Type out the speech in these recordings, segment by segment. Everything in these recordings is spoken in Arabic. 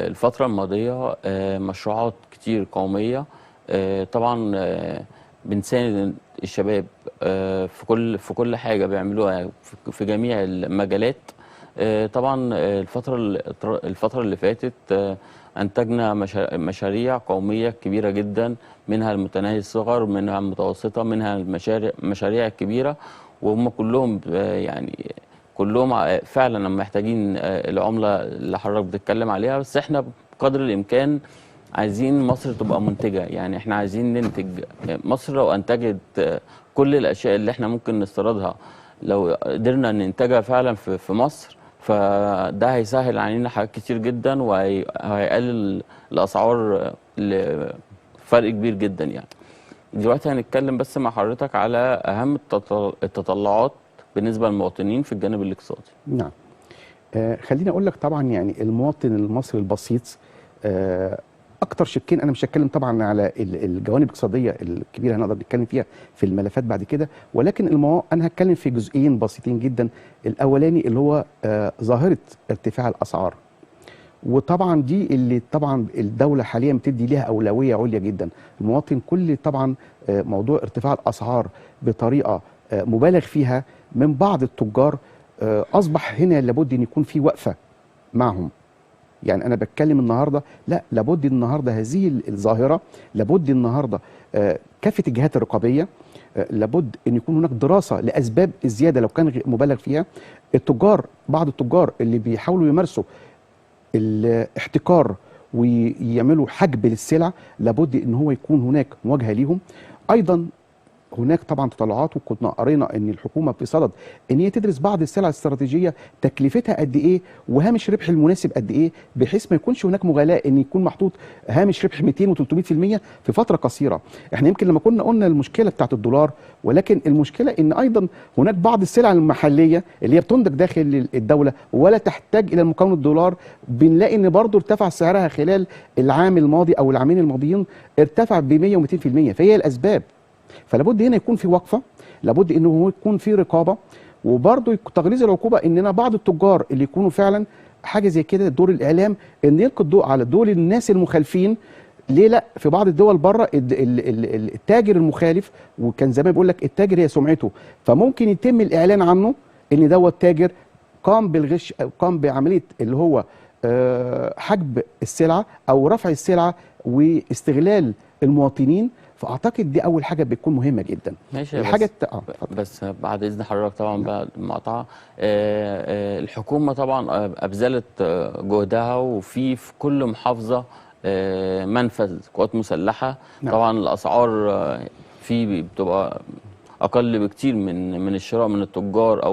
الفترة الماضية مشروعات كتير قومية. طبعا بنساند الشباب في كل حاجة بيعملوها في جميع المجالات. طبعا الفترة اللي فاتت أنتجنا مشاريع قومية كبيرة جدا، منها المتناهي الصغر، منها المتوسطة، منها المشاريع الكبيرة. وهم كلهم يعني كلهم فعلا محتاجين العملة اللي حضرتك بتتكلم عليها. بس احنا بقدر الإمكان عايزين مصر تبقى منتجة، يعني احنا عايزين ننتج. مصر لو أنتجت كل الأشياء اللي احنا ممكن نستوردها، لو قدرنا ننتجها فعلا في مصر، فده هيسهل علينا حاجات كتير جدا وهيقلل الأسعار لفرق كبير جدا. يعني دلوقتي هنتكلم بس مع حضرتك على أهم التطلعات بالنسبة للمواطنين في الجانب الاقتصادي. نعم. خليني اقول لك طبعا يعني المواطن المصري البسيط اكتر شقين. انا مش هتكلم طبعا على الجوانب الاقتصاديه الكبيره هنقدر نتكلم فيها في الملفات بعد كده، ولكن انا هتكلم في جزئين بسيطين جدا. الاولاني اللي هو ظاهره ارتفاع الاسعار، وطبعا دي اللي طبعا الدوله حاليا بتدي ليها اولويه عليا جدا. المواطن كل طبعا موضوع ارتفاع الاسعار بطريقه مبالغ فيها من بعض التجار اصبح هنا لابد ان يكون في وقفه معهم. يعني انا بتكلم النهارده، لا لابد النهارده هذه الظاهره، لابد النهارده كافه الجهات الرقابيه لابد ان يكون هناك دراسه لاسباب الزياده لو كان مبالغ فيها. بعض التجار اللي بيحاولوا يمارسوا الاحتكار ويعملوا حجب للسلع، لابد ان هو يكون هناك مواجهه ليهم. ايضا هناك طبعا تطلعات، وكنا قرينا ان الحكومه بصدد ان هي تدرس بعض السلع الاستراتيجيه تكلفتها قد ايه وهامش ربح المناسب قد ايه، بحيث ما يكونش هناك مغالاه ان يكون محطوط هامش ربح 200 و300% في فتره قصيره. احنا يمكن لما كنا قلنا المشكله بتاعت الدولار، ولكن المشكله ان ايضا هناك بعض السلع المحليه اللي هي بتنتج داخل الدوله ولا تحتاج الى مكون الدولار، بنلاقي ان برضه ارتفع سعرها خلال العام الماضي او العامين الماضيين، ارتفع ب 100 و200%. فهي الاسباب. فلابد هنا يكون في وقفه، لابد انه يكون في رقابه، وبرضه تغليظ العقوبه. اننا بعض التجار اللي يكونوا فعلا حاجه زي كده، دور الاعلام ان يلقي الضوء على دول الناس المخالفين. ليه لا؟ في بعض الدول بره التاجر المخالف، وكان زمان بيقول لك التاجر هي سمعته، فممكن يتم الاعلان عنه ان دوت تاجر قام بالغش او قام بعمليه اللي هو حجب السلعه او رفع السلعه واستغلال المواطنين. فاعتقد دي اول حاجه بتكون مهمه جدا. ماشي. الحاجه بس بعد اذن حضرتك طبعا بعد المقاطعه، الحكومه طبعا ابذلت جهدها، وفي كل محافظه منفذ قوات مسلحه. نعم. طبعا الاسعار فيه بتبقى اقل بكتير من الشراء من التجار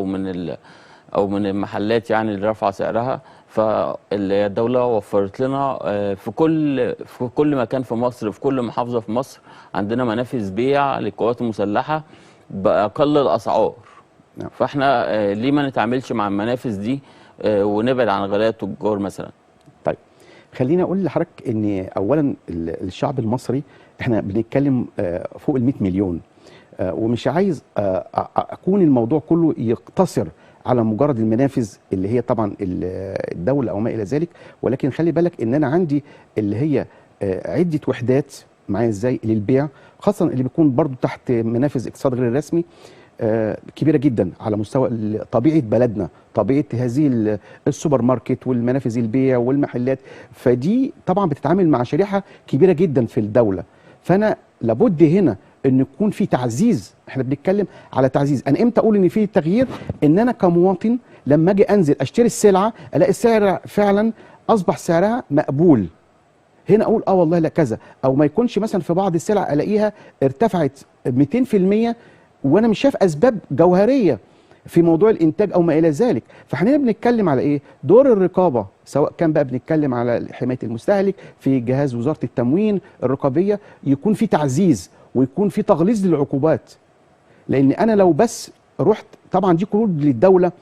او من المحلات، يعني اللي رفع سعرها. فالدوله وفرت لنا في كل مكان في مصر، في كل محافظه في مصر عندنا منافذ بيع للقوات المسلحه باقل الاسعار. نعم. فاحنا ليه ما نتعاملش مع المنافذ دي ونبعد عن غلاء التجار مثلا؟ طيب خليني اقول لحضرتك ان اولا الشعب المصري احنا بنتكلم فوق ال 100 مليون، ومش عايز اكون الموضوع كله يقتصر على مجرد المنافذ اللي هي طبعا الدوله او ما الى ذلك، ولكن خلي بالك ان انا عندي اللي هي عده وحدات معايا ازاي للبيع، خاصه اللي بيكون برضو تحت منافذ اقتصاد غير الرسمي كبيره جدا على مستوى طبيعه بلدنا، طبيعه هذه السوبر ماركت والمنافذ البيع والمحلات. فدي طبعا بتتعامل مع شريحه كبيره جدا في الدوله. فانا لابد هنا ان يكون في تعزيز. احنا بنتكلم على تعزيز. انا امتى اقول ان في تغيير؟ ان انا كمواطن لما اجي انزل اشتري السلعه الاقي السعر فعلا اصبح سعرها مقبول، هنا اقول والله لا كذا. او ما يكونش مثلا في بعض السلع الاقيها ارتفعت 200% وانا مش شايف اسباب جوهريه في موضوع الانتاج او ما الى ذلك. فاحنا بنتكلم على ايه؟ دور الرقابه، سواء كان بقى بنتكلم على حمايه المستهلك في جهاز وزاره التموين الرقابيه، يكون في تعزيز ويكون في تغليظ للعقوبات. لان انا لو بس رحت، طبعا دي قروض للدوله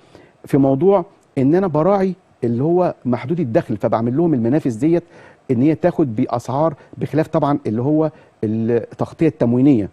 في موضوع ان انا براعي اللي هو محدود الدخل، فبعمل لهم المنافذ ديت ان هي تاخد باسعار بخلاف طبعا اللي هو التغطيه التموينيه.